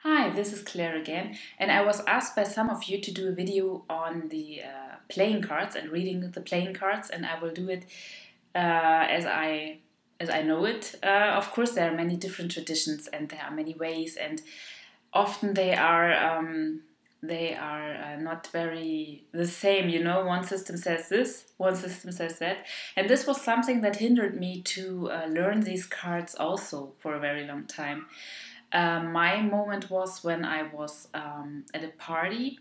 Hi, this is Claire again, and I was asked by some of you to do a video on the playing cards and reading the playing cards, and I will do it as I know it. Of course, there are many different traditions, and there are many ways, and often they are not very the same. You know, one system says this, one system says that, and this was something that hindered me to learn these cards also for a very long time. My moment was when I was at a party.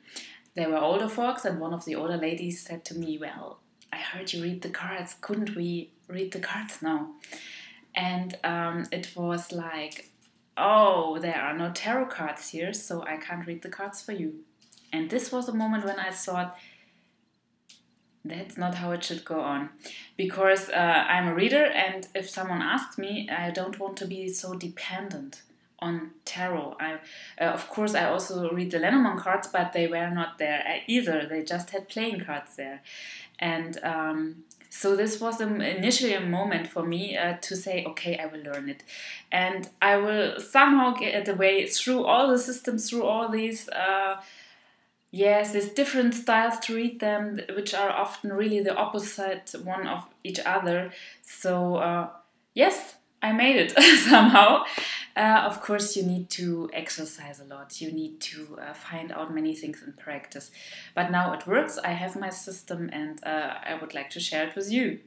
There were older folks, and one of the older ladies said to me, "Well, I heard you read the cards. Couldn't we read the cards now?" And it was like, "Oh, there are no tarot cards here, so I can't read the cards for you." And this was a moment when I thought, that's not how it should go on. Because I'm a reader, and if someone asks me, I don't want to be so dependent on tarot. Of course, I also read the Lenormand cards, but they were not there either. They just had playing cards there. And so this was initially a moment for me to say, okay, I will learn it. And I will somehow get a way through all the systems, through all these... Yes, there's different styles to read them, which are often really the opposite one of each other. So, yes, I made it somehow. Of course, you need to exercise a lot. You need to find out many things in practice. But now it works. I have my system, and I would like to share it with you.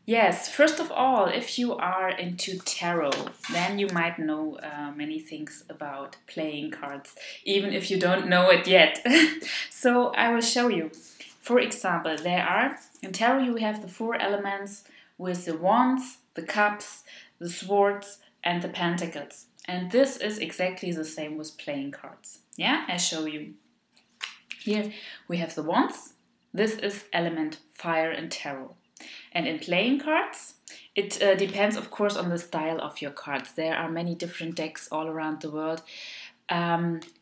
Yes, first of all, if you are into tarot, then you might know many things about playing cards, even if you don't know it yet. So I will show you. For example, in tarot you have the four elements with the wands, the cups, the swords, and the pentacles. And this is exactly the same with playing cards. Yeah, I show you. Here we have the wands. This is element fire in tarot. And in playing cards, it depends, of course, on the style of your cards. There are many different decks all around the world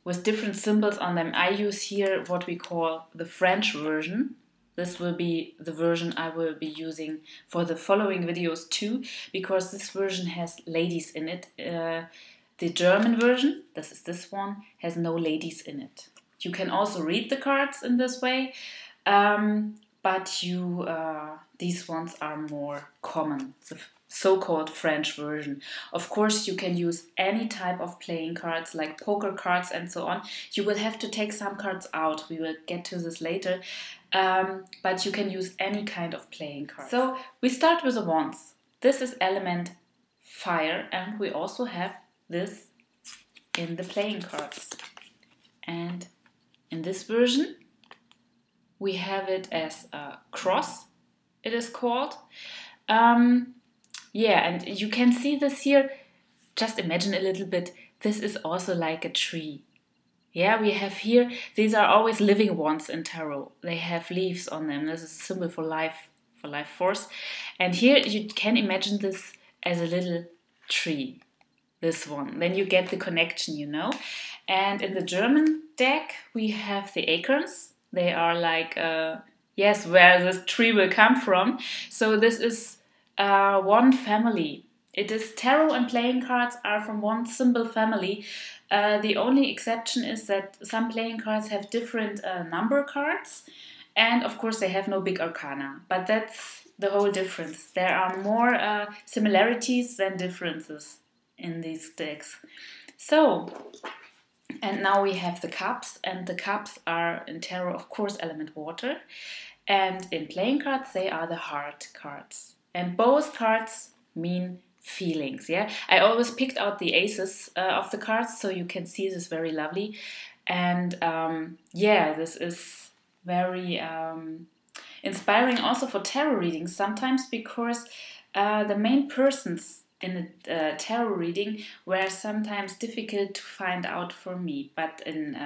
with different symbols on them. I use here what we call the French version. This will be the version I will be using for the following videos too, because this version has ladies in it. The German version, this is this one, has no ladies in it. You can also read the cards in this way. But these ones are more common, the so-called French version. Of course, you can use any type of playing cards, like poker cards and so on. You will have to take some cards out. We will get to this later. But you can use any kind of playing cards. So we start with the wands. This is element fire, and we also have this in the playing cards. And in this version, we have it as a cross, it is called. Yeah, and you can see this here. Just imagine a little bit. This is also like a tree. Yeah, we have here, these are always living ones in tarot. They have leaves on them. This is a symbol for life force. And here you can imagine this as a little tree, this one. Then you get the connection, you know. And in the German deck, we have the acorns. They are like, yes, where the tree will come from. So this is one family. It is tarot and playing cards are from one symbol family. The only exception is that some playing cards have different number cards. And of course they have no big arcana. But that's the whole difference. There are more similarities than differences in these decks. So... and now we have the cups, and the cups are in tarot, of course, element water. And in playing cards, they are the heart cards. And both cards mean feelings, yeah? I always picked out the aces of the cards, so you can see this very lovely. And yeah, this is very inspiring also for tarot readings sometimes, because the main persons in a tarot reading were sometimes difficult to find out for me. But in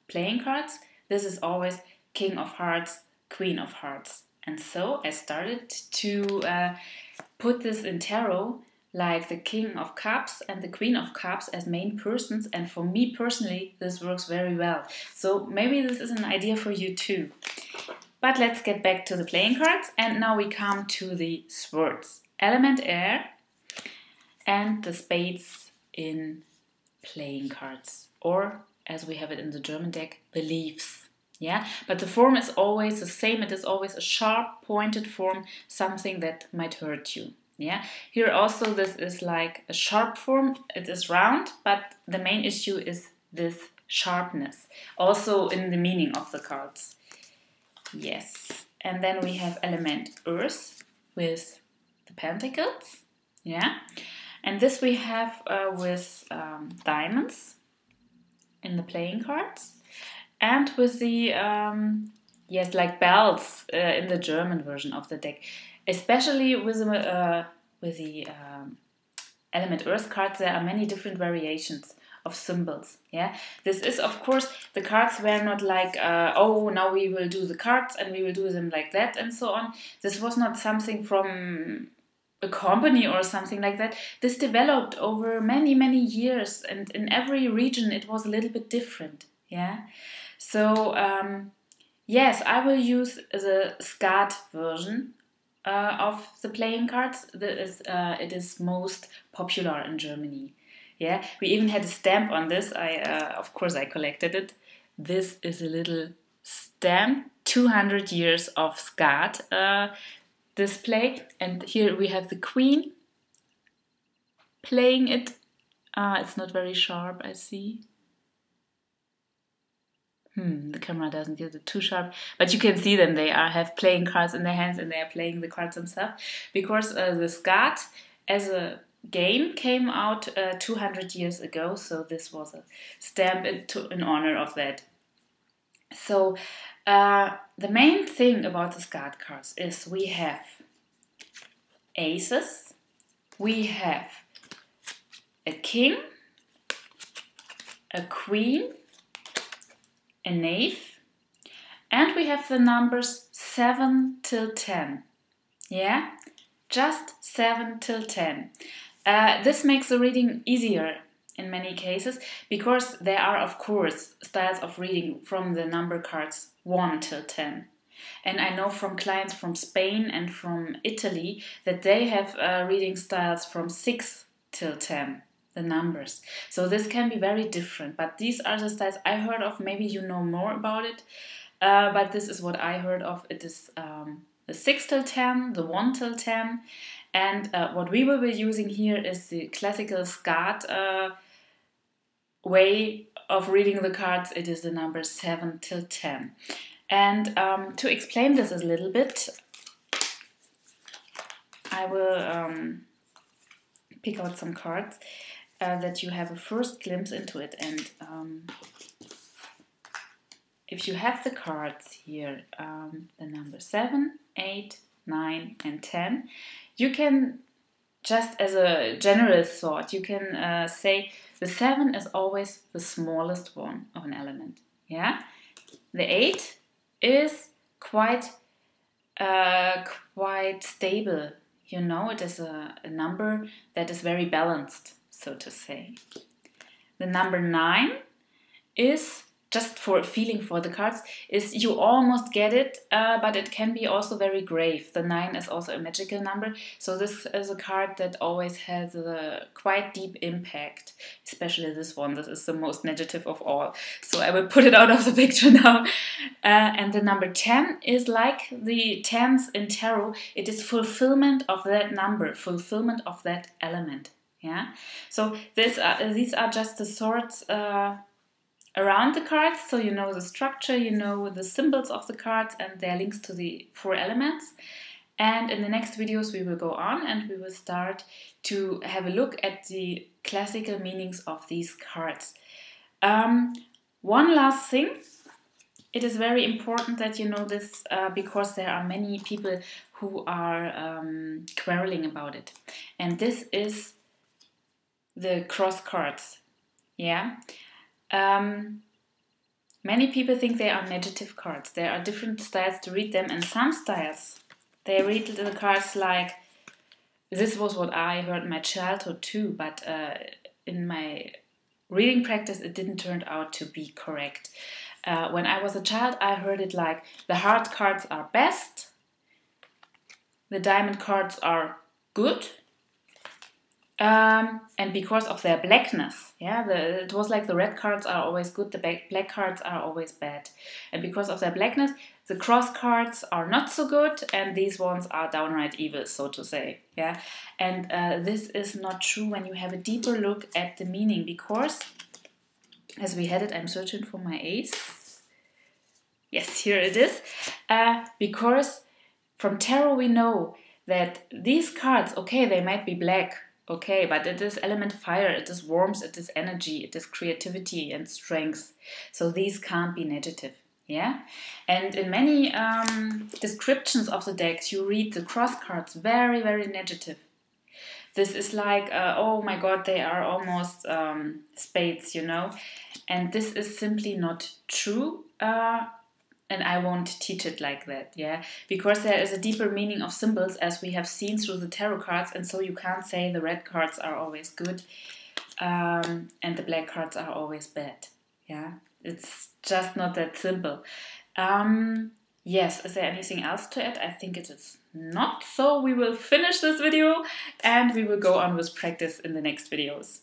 playing cards, this is always King of Hearts, Queen of Hearts. And so I started to put this in tarot, like the King of Cups and the Queen of Cups as main persons. And for me personally, this works very well. So maybe this is an idea for you too. But let's get back to the playing cards. And now we come to the swords. Element air, and the spades in playing cards, or as we have it in the German deck, the leaves. Yeah, but the form is always the same. It is always a sharp pointed form, something that might hurt you. Yeah, here also this is like a sharp form. It is round, but the main issue is this sharpness, also in the meaning of the cards. Yes, and then we have element earth with the pentacles. Yeah, and this we have with diamonds in the playing cards, and with the yes, like bells in the German version of the deck, especially with the element earth cards. There are many different variations of symbols. Yeah, this is, of course, the cards were not like oh, now we will do the cards and we will do them like that and so on. This was not something from a company or something like that. This developed over many years, and in every region it was a little bit different. Yeah, so yes, I will use the Skat version of the playing cards. It is most popular in Germany. Yeah, we even had a stamp on this. Of course, I collected it. This is a little stamp, 200 years of Skat display. And here we have the queen playing it. It's not very sharp, I see. The camera doesn't get it too sharp, but you can see them. They have playing cards in their hands, and they are playing the cards themselves. Because the Skat as a game came out 200 years ago, so this was a stamp in honor of that. So the main thing about the Skat cards is we have aces, we have a king, a queen, a knave, and we have the numbers 7 till 10. Yeah, just 7 till 10. This makes the reading easier in many cases, because there are, of course, styles of reading from the number cards 1 till 10. And I know from clients from Spain and from Italy that they have reading styles from 6 till 10, the numbers. So this can be very different, but these are the styles I heard of. Maybe you know more about it, but this is what I heard of. It is the 6 till 10, the 1 till 10, and what we will be using here is the classical Skat way of reading the cards. It is the number 7 till 10. And to explain this a little bit, I will pick out some cards that you have a first glimpse into it. And if you have the cards here, the number 7, 8, 9 and 10, you can, just as a general thought, you can say the 7 is always the smallest one of an element. Yeah, the 8 is quite stable. You know, it is a number that is very balanced, so to say. The number 9 is, just for a feeling for the cards, is you almost get it, but it can be also very grave. The 9 is also a magical number, so this is a card that always has a quite deep impact, especially this one. This is the most negative of all, so I will put it out of the picture now. And the number 10 is like the 10s in tarot. It is fulfillment of that number, fulfillment of that element. Yeah, so these are just the sorts around the cards, so you know the structure, you know the symbols of the cards and their links to the 4 elements. And in the next videos we will go on and we will start to have a look at the classical meanings of these cards. One last thing, it is very important that you know this because there are many people who are quarreling about it. And this is the cross cards. Yeah. Many people think they are negative cards. There are different styles to read them, and some styles, they read the cards like, this was what I heard in my childhood too, but in my reading practice it didn't turn out to be correct. When I was a child I heard it like, the heart cards are best, the diamond cards are good, And because of their blackness, yeah, it was like the red cards are always good, the black cards are always bad. And because of their blackness, the cross cards are not so good, and these ones are downright evil, so to say. Yeah, and this is not true when you have a deeper look at the meaning, because as we had it, I'm searching for my ace. Yes, here it is. Because from tarot we know that these cards, okay, they might be black, okay, but it is element fire, it is warmth, it is energy, it is creativity and strength. So these can't be negative, yeah? And in many descriptions of the decks, you read the cross cards very, very negative. This is like, oh my god, they are almost spades, you know? And this is simply not true. And I won't teach it like that, yeah? Because there is a deeper meaning of symbols, as we have seen through the tarot cards, and so you can't say the red cards are always good and the black cards are always bad, yeah? It's just not that simple. Yes, is there anything else to add? I think it is not. So we will finish this video and we will go on with practice in the next videos.